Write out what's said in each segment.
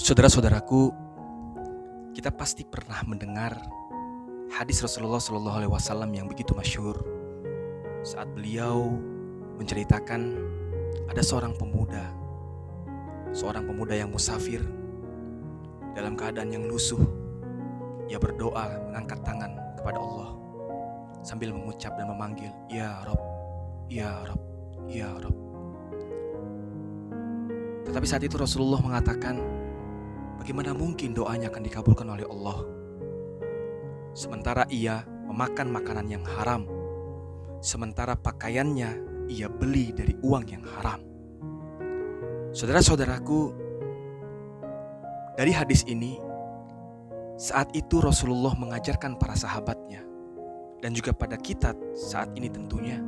Saudara-saudaraku, kita pasti pernah mendengar hadis Rasulullah SAW yang begitu masyhur saat beliau menceritakan ada seorang pemuda yang musafir dalam keadaan yang lusuh. Ia berdoa mengangkat tangan kepada Allah sambil mengucap dan memanggil, Ya Rabb, Ya Rabb, Ya Rabb. Tetapi saat itu Rasulullah mengatakan, bagaimana mungkin doanya akan dikabulkan oleh Allah sementara ia memakan makanan yang haram, sementara pakaiannya ia beli dari uang yang haram. Saudara-saudaraku, dari hadis ini, saat itu Rasulullah mengajarkan para sahabatnya dan juga pada kita saat ini tentunya,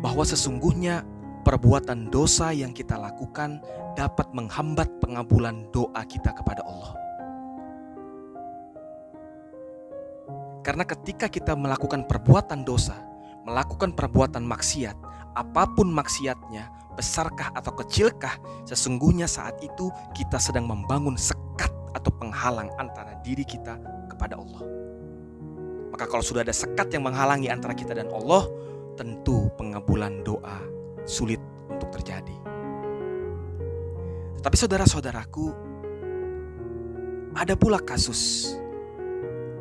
bahwa sesungguhnya perbuatan dosa yang kita lakukan dapat menghambat pengabulan doa kita kepada Allah. Karena ketika kita melakukan perbuatan dosa, melakukan perbuatan maksiat, apapun maksiatnya, besarkah atau kecilkah, sesungguhnya saat itu kita sedang membangun sekat atau penghalang antara diri kita kepada Allah. Maka kalau sudah ada sekat yang menghalangi antara kita dan Allah, tentu pengabulan doa sulit untuk terjadi. Tetapi saudara-saudaraku, ada pula kasus.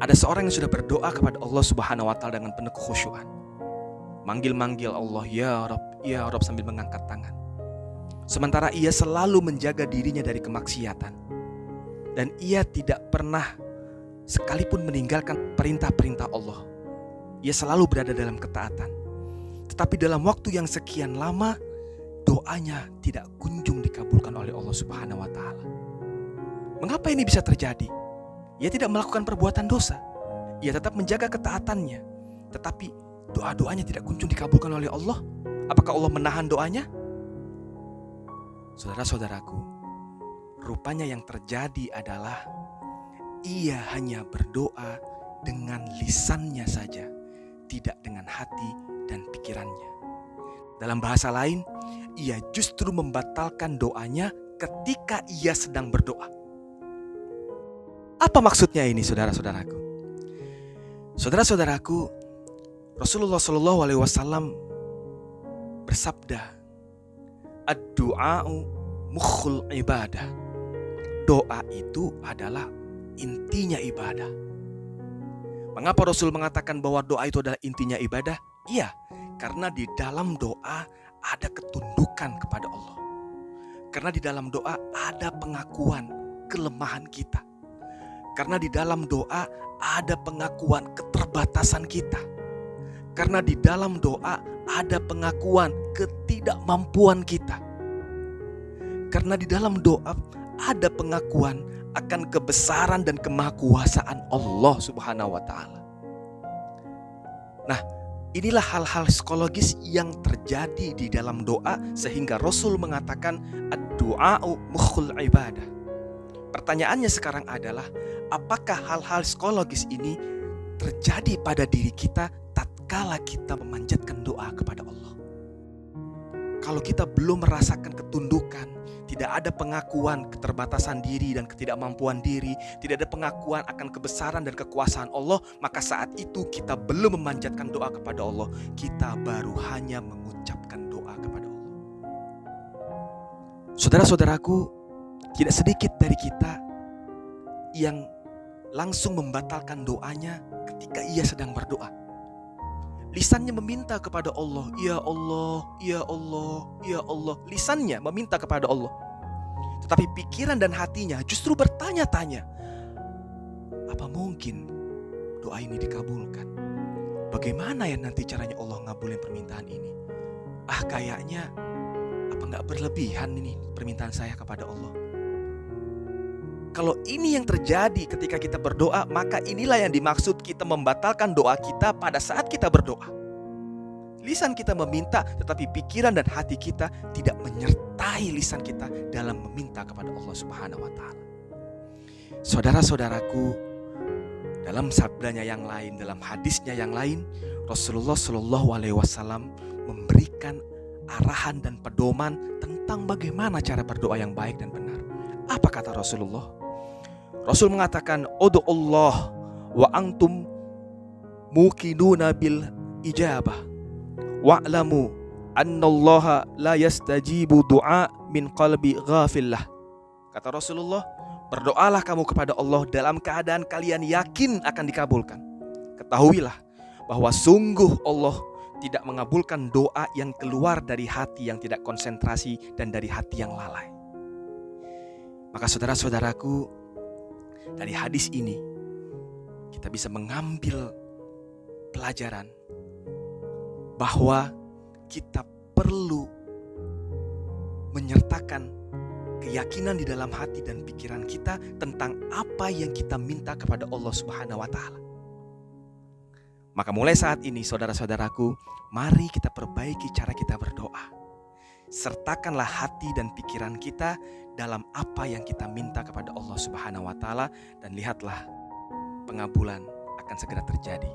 Ada seorang yang sudah berdoa kepada Allah Subhanahu wa Ta'ala dengan penuh kekhusyuan. Manggil-manggil Allah, Ya Rabb, Ya Rabb, sambil mengangkat tangan. Sementara ia selalu menjaga dirinya dari kemaksiatan. Dan ia tidak pernah sekalipun meninggalkan perintah-perintah Allah. Ia selalu berada dalam ketaatan. Tetapi dalam waktu yang sekian lama, doanya tidak kunjung dikabulkan oleh Allah Subhanahu wa Ta'ala. Mengapa ini bisa terjadi? Ia tidak melakukan perbuatan dosa. Ia tetap menjaga ketaatannya. Tetapi doa-doanya tidak kunjung dikabulkan oleh Allah. Apakah Allah menahan doanya? Saudara-saudaraku, rupanya yang terjadi adalah ia hanya berdoa dengan lisannya saja, tidak dengan hati dan pikirannya. Dalam bahasa lain, ia justru membatalkan doanya ketika ia sedang berdoa. Apa maksudnya ini, saudara-saudaraku? Saudara-saudaraku, Rasulullah SAW bersabda, Ad-du'a'u mukhul ibadah. Doa itu adalah intinya ibadah. Mengapa Rasul mengatakan bahwa doa itu adalah intinya ibadah? Iya, karena di dalam doa ada ketundukan kepada Allah. Karena di dalam doa ada pengakuan kelemahan kita. Karena di dalam doa ada pengakuan keterbatasan kita. Karena di dalam doa ada pengakuan ketidakmampuan kita. Karena di dalam doa ada pengakuan akan kebesaran dan kemahakuasaan Allah Subhanahu wa Ta'ala. Nah, inilah hal-hal psikologis yang terjadi di dalam doa sehingga Rasul mengatakan ad-du'a'u mukhul ibadah. Pertanyaannya sekarang adalah, apakah hal-hal psikologis ini terjadi pada diri kita tatkala kita memanjatkan doa kepada Allah? Kalau kita belum merasakan ketundukan, tidak ada pengakuan keterbatasan diri dan ketidakmampuan diri, tidak ada pengakuan akan kebesaran dan kekuasaan Allah, maka saat itu kita belum memanjatkan doa kepada Allah. Kita baru hanya mengucapkan doa kepada Allah. Saudara-saudaraku, tidak sedikit dari kita yang langsung membatalkan doanya ketika ia sedang berdoa. Lisannya meminta kepada Allah, Ya Allah, Ya Allah, Ya Allah. Lisannya meminta kepada Allah. Tetapi pikiran dan hatinya justru bertanya-tanya, apa mungkin doa ini dikabulkan? Bagaimana ya nanti caranya Allah ngabulin permintaan ini? Kayaknya apa gak berlebihan ini permintaan saya kepada Allah? Kalau ini yang terjadi ketika kita berdoa, maka inilah yang dimaksud kita membatalkan doa kita pada saat kita berdoa. Lisan kita meminta, tetapi pikiran dan hati kita tidak menyertai lisan kita dalam meminta kepada Allah Subhanahu wa Ta'ala. Saudara-saudaraku, dalam sabdanya yang lain, dalam hadisnya yang lain, Rasulullah SAW memberikan arahan dan pedoman tentang bagaimana cara berdoa yang baik dan benar. Apa kata Rasulullah? Rasul mengatakan, "Ud'ullah wa antum muqinuna bil ijabah wa'lamu annallaha la yastajibu du'a min qalbi ghafillah." Kata Rasulullah, berdoalah kamu kepada Allah dalam keadaan kalian yakin akan dikabulkan. Ketahuilah bahwa sungguh Allah tidak mengabulkan doa yang keluar dari hati yang tidak konsentrasi dan dari hati yang lalai. Maka saudara-saudaraku, dari hadis ini kita bisa mengambil pelajaran bahwa kita perlu menyertakan keyakinan di dalam hati dan pikiran kita tentang apa yang kita minta kepada Allah Subhanahu wa Ta'ala. Maka mulai saat ini, saudara-saudaraku, mari kita perbaiki cara kita berdoa. Sertakanlah hati dan pikiran kita dalam apa yang kita minta kepada Allah Subhanahu wa Ta'ala, dan lihatlah pengabulan akan segera terjadi.